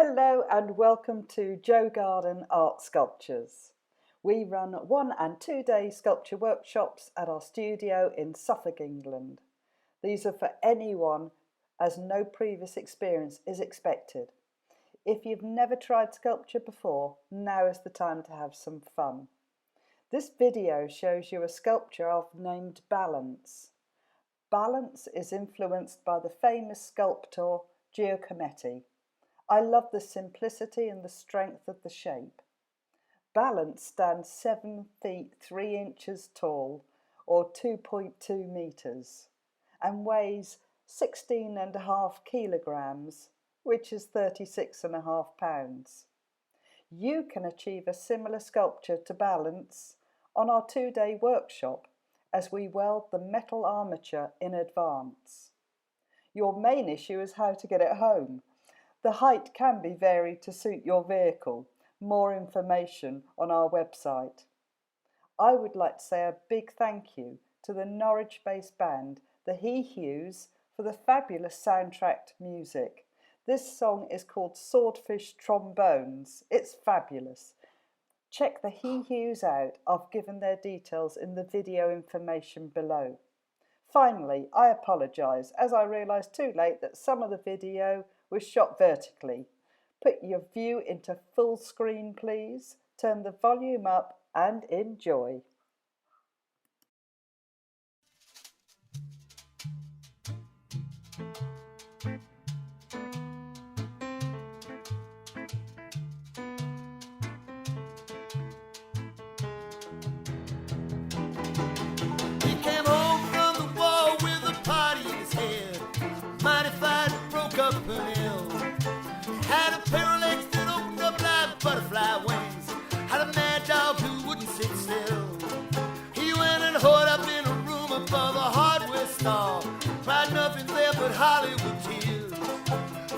Hello and welcome to Joe Garden Art Sculptures. We run 1 and 2 day sculpture workshops at our studio in Suffolk, England. These are for anyone as no previous experience is expected. If you've never tried sculpture before, now is the time to have some fun. This video shows you a sculpture I've named Balance. Balance is influenced by the famous sculptor Giacometti. I love the simplicity and the strength of the shape. Balance stands 7 feet 3 inches tall, or 2.2 meters, and weighs 16.5 kilograms, which is 36.5 pounds. You can achieve a similar sculpture to Balance on our 2-day workshop as we weld the metal armature in advance. Your main issue is how to get it home. The height can be varied to suit your vehicle. More information on our website. I would like to say a big thank you to the Norwich-based band, the He Hues, for the fabulous soundtrack music. This song is called Swordfish Trombones. It's fabulous. Check the He Hues out. I've given their details in the video information below. Finally, I apologise as I realised too late that some of the video was shot vertically. Put your view into full screen, please. Turn the volume up and enjoy. He came home from the war with a party in his head. Mighty fight broke up an ill. Had a pair of legs that opened up like butterfly wings. Had a mad dog who wouldn't sit still. He went and hoed up in a room above a hardware store. Cried nothing there but Hollywood tears.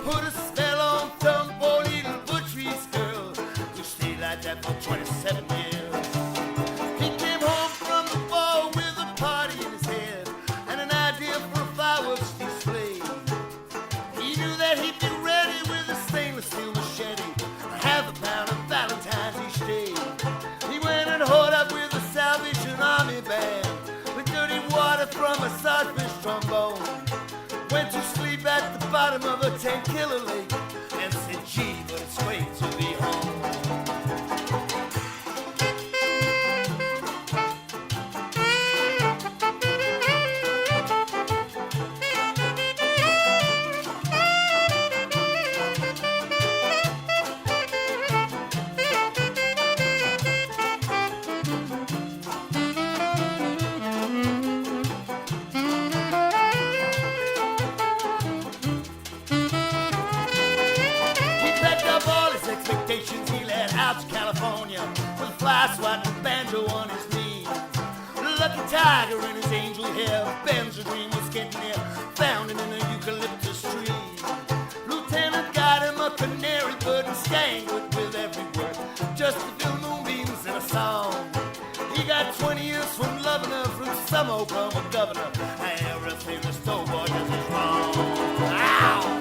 Put a spell on some poor little butchery's girl who stayed like that for 27 years. He came home from the war with a party in his head and an idea for a fireworks display. He knew that he'd be ready with a stainless steel machete, half a pound of Valentine's each day. He went and hoed up with a Salvation Army band with dirty water from a swordfish trombone. Went to sleep at the bottom of a 10-killer lake and said, gee, but it's great to be home. He led out to California with a fly swatting banjo on his knee. Lucky tiger in his angel hair, Ben's dream was getting near, found him in a eucalyptus tree. Lieutenant got him a canary bird and skangled with every word, just to fill moonbeams in a song. He got 20 years from loving her from some Oklahoma governor. Everything the store boy does is wrong. Ow!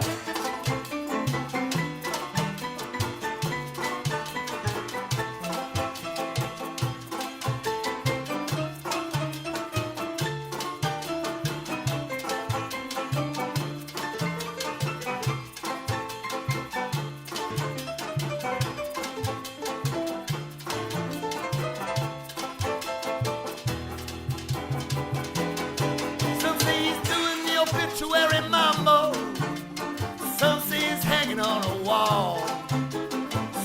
Obituary mambo. Some say he's hanging on a wall.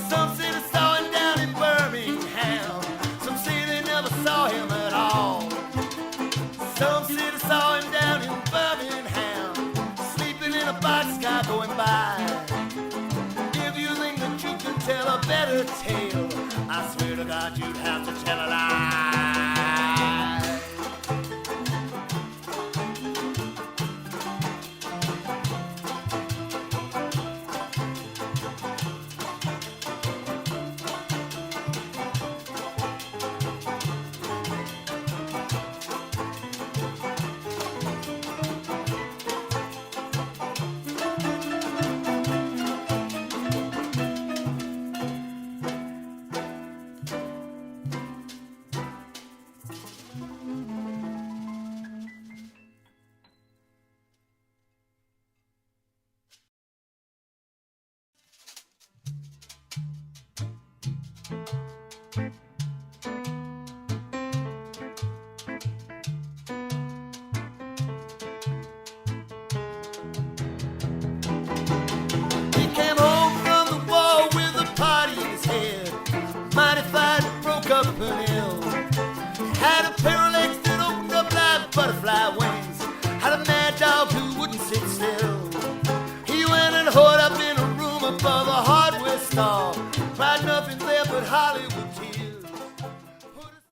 Some say they saw him down in Birmingham. Some say they never saw him at all. Some say they saw him down in Birmingham, sleeping in a boxcar going by. If you think that you can tell a better tale, I swear to God you'd have to tell a lie.